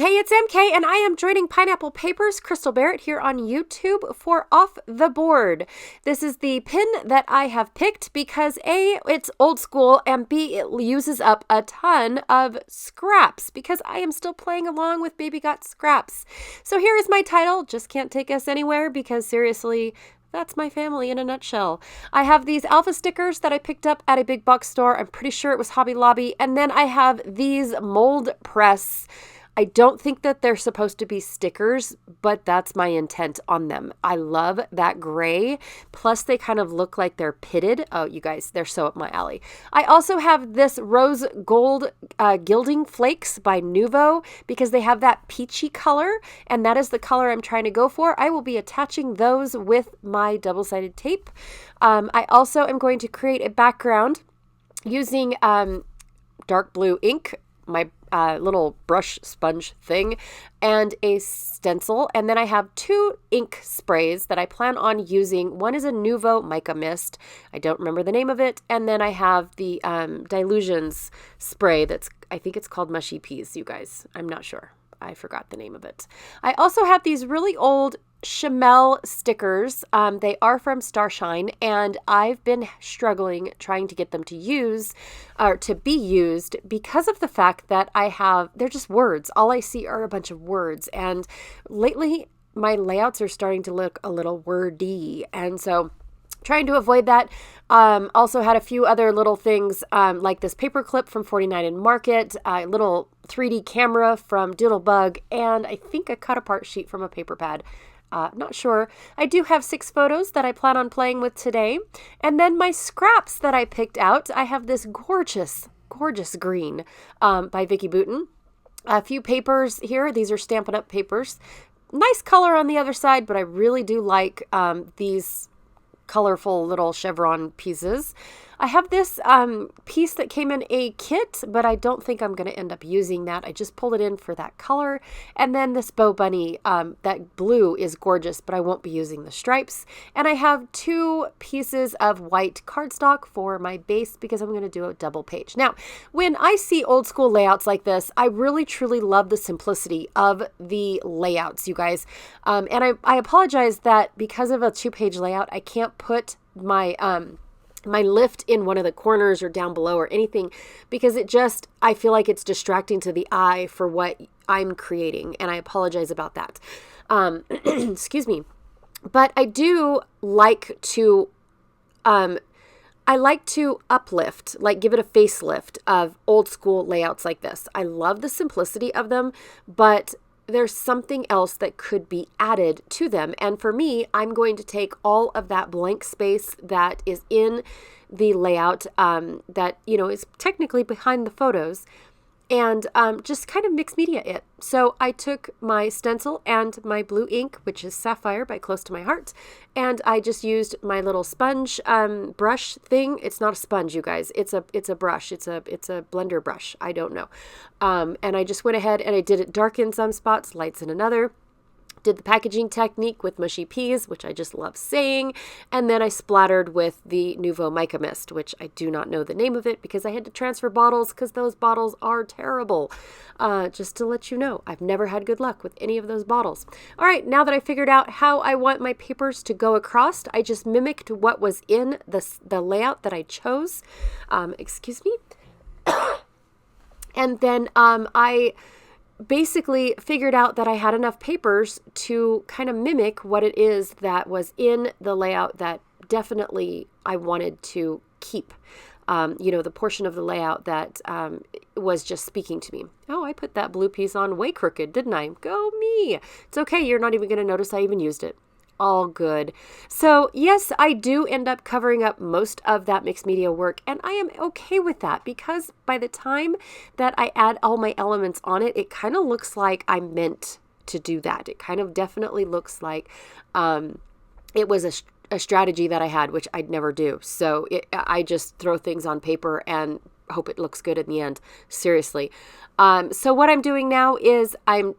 Hey, it's MK, and I am joining Pineapple Papers, Crystal Barrett, here on YouTube for Off the Board. This is the pin that I have picked because A, it's old school, and B, it uses up a ton of scraps because I am still playing along with Baby Got Scraps. So here is my title, Just Can't Take Us Anywhere, because seriously, that's my family in a nutshell. I have these alpha stickers that I picked up at a big box store. I'm pretty sure it was Hobby Lobby. And then I have these mold press. I don't think that they're supposed to be stickers, but that's my intent on them. I love that gray. Plus, they kind of look like they're pitted. Oh, you guys, they're so up my alley. I also have this rose gold gilding flakes by Nuvo because they have that peachy color, and that is the color I'm trying to go for. I will be attaching those with my double-sided tape. I also am going to create a background using dark blue ink, my little brush sponge thing, and a stencil. And then I have 2 ink sprays that I plan on using. One is a Nuvo Mica Mist. I don't remember the name of it. And then I have the Dilutions spray I think it's called Mushy Peas, you guys. I'm not sure. I forgot the name of it. I also have these really old Chamel stickers. They are from Starshine, and I've been struggling trying to get them to use or to be used because of the fact that they're just words. All I see are a bunch of words, and lately my layouts are starting to look a little wordy, and so trying to avoid that. Also had a few other little things like this paper clip from 49 in Market, a little 3D camera from Doodlebug, and I think a cut apart sheet from a paper pad. Not sure. I do have 6 photos that I plan on playing with today. And then my scraps that I picked out. I have this gorgeous, gorgeous green by Vicky Booten. A few papers here. These are Stampin' Up! Papers. Nice color on the other side, but I really do like these colorful little chevron pieces. I have this piece that came in a kit, but I don't think I'm going to end up using that. I just pulled it in for that color. And then this Bow Bunny, that blue is gorgeous, but I won't be using the stripes. And I have 2 pieces of white cardstock for my base because I'm going to do a double page. Now, when I see old school layouts like this, I really truly love the simplicity of the layouts, you guys. And I apologize that because of a 2-page layout, I can't put my my lift in one of the corners or down below or anything because I feel like it's distracting to the eye for what I'm creating, and I apologize about that. Excuse me. But I do like to uplift, like give it a facelift of old school layouts like this. I love the simplicity of them, but there's something else that could be added to them. And for me, I'm going to take all of that blank space that is in the layout that, is technically behind the photos and just kind of mix media it. So I took my stencil and my blue ink, which is Sapphire by Close to My Heart, and I just used my little sponge brush thing. It's not a sponge, you guys. It's a brush. It's a blender brush. I don't know. And I just went ahead and I did it dark in some spots, lights in another. Did the packaging technique with Mushy Peas, which I just love saying, and then I splattered with the Nuvo Mica Mist, which I do not know the name of it because I had to transfer bottles because those bottles are terrible. Just to let you know, I've never had good luck with any of those bottles. All right, now that I figured out how I want my papers to go across, I just mimicked what was in the layout that I chose. Excuse me. And then I basically figured out that I had enough papers to kind of mimic what it is that was in the layout that definitely I wanted to keep. The portion of the layout that was just speaking to me. Oh, I put that blue piece on way crooked, didn't I? Go me. It's okay. You're not even going to notice I even used it. All good. So yes, I do end up covering up most of that mixed media work, and I am okay with that because by the time that I add all my elements on it, it kind of looks like I meant to do that. It kind of definitely looks like it was a strategy that I had, which I'd never do. So I just throw things on paper and hope it looks good in the end. Seriously. So what I'm doing now is I'm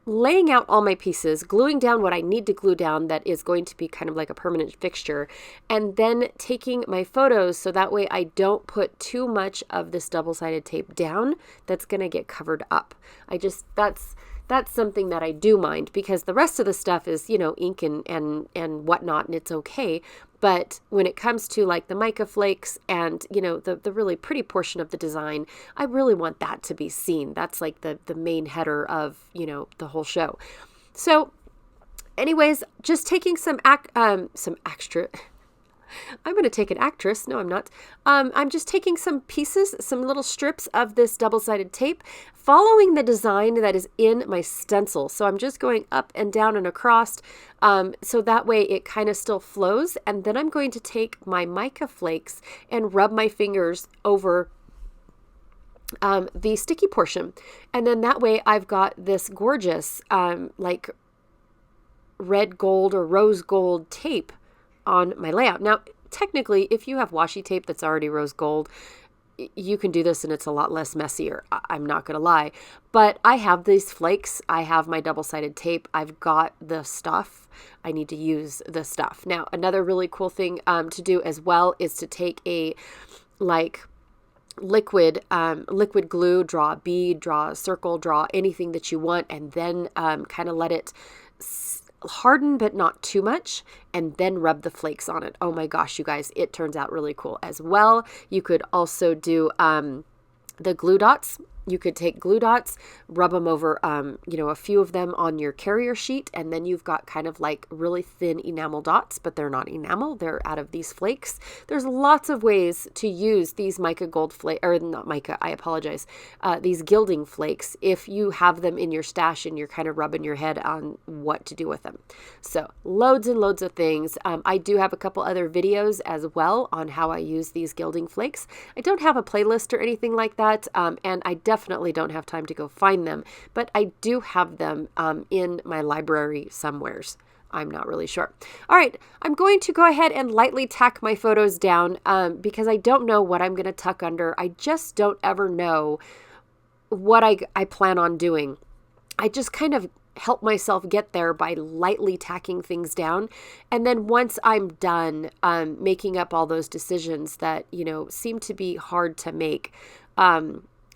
laying out all my pieces, gluing down what I need to glue down that is going to be kind of like a permanent fixture, and then taking my photos so that way I don't put too much of this double-sided tape down that's going to get covered up. That's that's something that I do mind, because the rest of the stuff is, ink and whatnot, and it's okay. But when it comes to like the mica flakes and, the really pretty portion of the design, I really want that to be seen. That's like the main header of, the whole show. So anyways, just taking some extra. I'm going to take an actress. No, I'm not. I'm just taking some pieces, some little strips of this double-sided tape, following the design that is in my stencil. So I'm just going up and down and across, so that way it kind of still flows. And then I'm going to take my mica flakes and rub my fingers over the sticky portion. And then that way I've got this gorgeous, like red gold or rose gold tape on my layout. Now, technically, if you have washi tape that's already rose gold, you can do this and it's a lot less messier. I'm not going to lie. But I have these flakes. I have my double-sided tape. I've got the stuff. I need to use the stuff. Now, another really cool thing to do as well is to take a liquid glue, draw a bead, draw a circle, draw anything that you want, and then kind of let it harden, but not too much, and then rub the flakes on it. Oh my gosh, you guys, it turns out really cool as well. You could also do the glue dots. You could take glue dots, rub them over, a few of them on your carrier sheet, and then you've got kind of like really thin enamel dots, but they're not enamel, they're out of these flakes. There's lots of ways to use these mica gold flake, or not mica, I apologize, these gilding flakes if you have them in your stash and you're kind of rubbing your head on what to do with them. So loads and loads of things. I do have a couple other videos as well on how I use these gilding flakes. I don't have a playlist or anything like that, and I definitely don't have time to go find them, but I do have them in my library somewheres. I'm not really sure. All right, I'm going to go ahead and lightly tack my photos down because I don't know what I'm going to tuck under. I just don't ever know what I plan on doing. I just kind of help myself get there by lightly tacking things down. And then once I'm done making up all those decisions that, seem to be hard to make,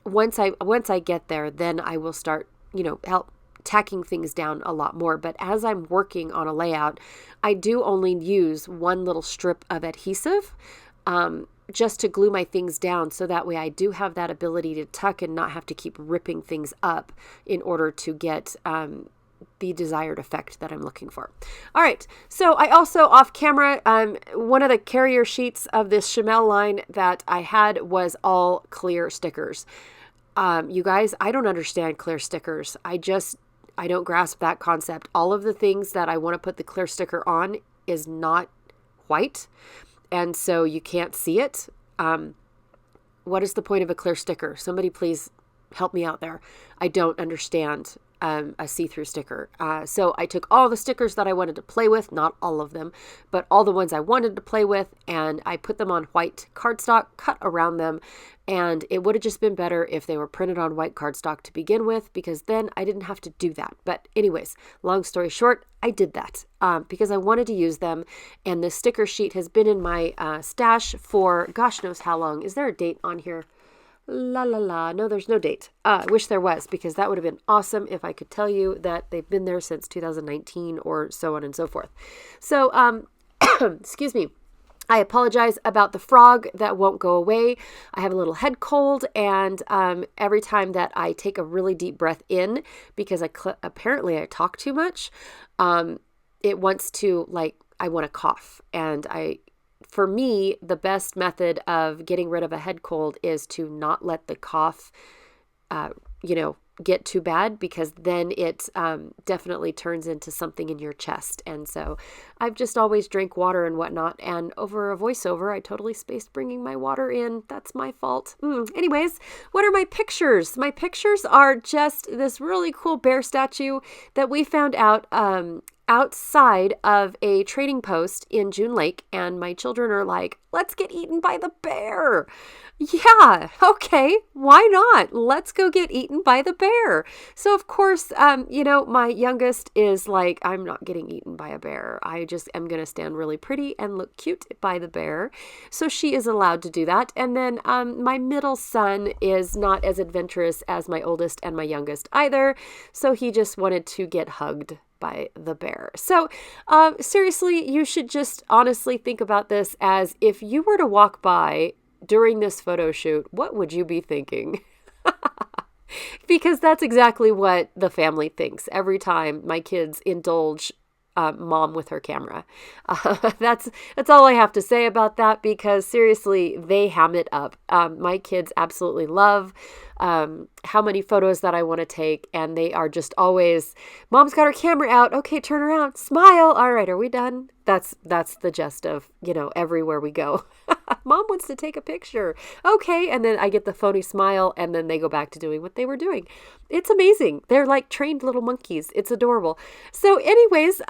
once I get there, then I will start, help tacking things down a lot more. But as I'm working on a layout, I do only use one little strip of adhesive just to glue my things down. So that way I do have that ability to tuck and not have to keep ripping things up in order to get the desired effect that I'm looking for. All right. So I also off camera, one of the carrier sheets of this Chamel line that I had was all clear stickers. You guys, I don't understand clear stickers. I don't grasp that concept. All of the things that I want to put the clear sticker on is not white, and so you can't see it. What is the point of a clear sticker? Somebody please help me out there. I don't understand a see-through sticker. So I took all the stickers that I wanted to play with, not all of them, but all the ones I wanted to play with, and I put them on white cardstock, cut around them, and it would have just been better if they were printed on white cardstock to begin with, because then I didn't have to do that. But anyways, long story short, I did that because I wanted to use them, and this sticker sheet has been in my stash for gosh knows how long. Is there a date on here? La la la. No, there's no date. I wish there was, because that would have been awesome if I could tell you that they've been there since 2019 or so on and so forth. So, excuse me. I apologize about the frog that won't go away. I have a little head cold, and every time that I take a really deep breath in, because apparently I talk too much, it wants to, I want to cough, and for me, the best method of getting rid of a head cold is to not let the cough, get too bad, because then it definitely turns into something in your chest. And so I've just always drank water and whatnot. And over a voiceover, I totally spaced bringing my water in. That's my fault. Anyways, what are my pictures? My pictures are just this really cool bear statue that we found out outside of a trading post in June Lake, and my children are like, let's get eaten by the bear. Yeah, okay, why not? Let's go get eaten by the bear. So of course, my youngest is like, I'm not getting eaten by a bear. I just am going to stand really pretty and look cute by the bear. So she is allowed to do that. And then my middle son is not as adventurous as my oldest and my youngest either. So he just wanted to get hugged by the bear. So seriously, you should just honestly think about this as if you were to walk by during this photo shoot, what would you be thinking? Because that's exactly what the family thinks every time my kids indulge mom with her camera. That's all I have to say about that, because seriously, they ham it up. My kids absolutely love how many photos that I want to take, and they are just always, Mom's got her camera out. Okay, turn around, smile. All right, are we done? That's the gist of, everywhere we go. Mom wants to take a picture. Okay, and then I get the phony smile, and then they go back to doing what they were doing. It's amazing. They're like trained little monkeys. It's adorable. So anyways,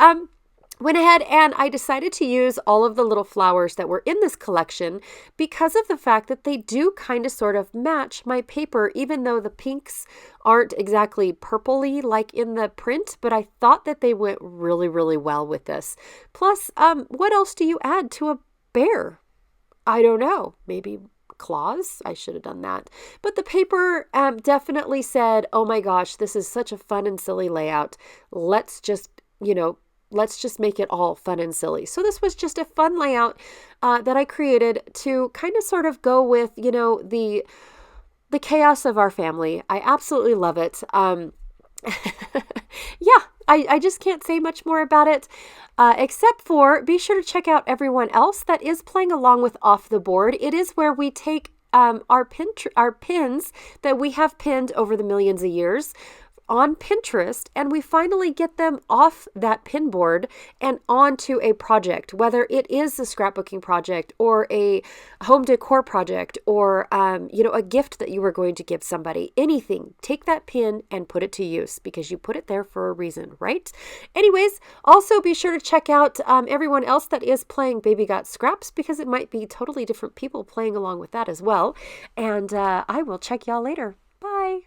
went ahead and I decided to use all of the little flowers that were in this collection because of the fact that they do kind of sort of match my paper, even though the pinks aren't exactly purpley like in the print, but I thought that they went really, really well with this. Plus, what else do you add to a bear? I don't know. Maybe claws? I should have done that. But the paper definitely said, oh my gosh, this is such a fun and silly layout. Let's just make it all fun and silly. So this was just a fun layout that I created to kind of sort of go with, the chaos of our family. I absolutely love it. Yeah, I just can't say much more about it, except for be sure to check out everyone else that is playing along with Off the Board. It is where we take our pins that we have pinned over the millions of years on Pinterest, and we finally get them off that pin board and onto a project, whether it is a scrapbooking project or a home decor project or, a gift that you were going to give somebody. Anything. Take that pin and put it to use because you put it there for a reason, right? Anyways, also be sure to check out everyone else that is playing Baby Got Scraps, because it might be totally different people playing along with that as well. And I will check y'all later. Bye.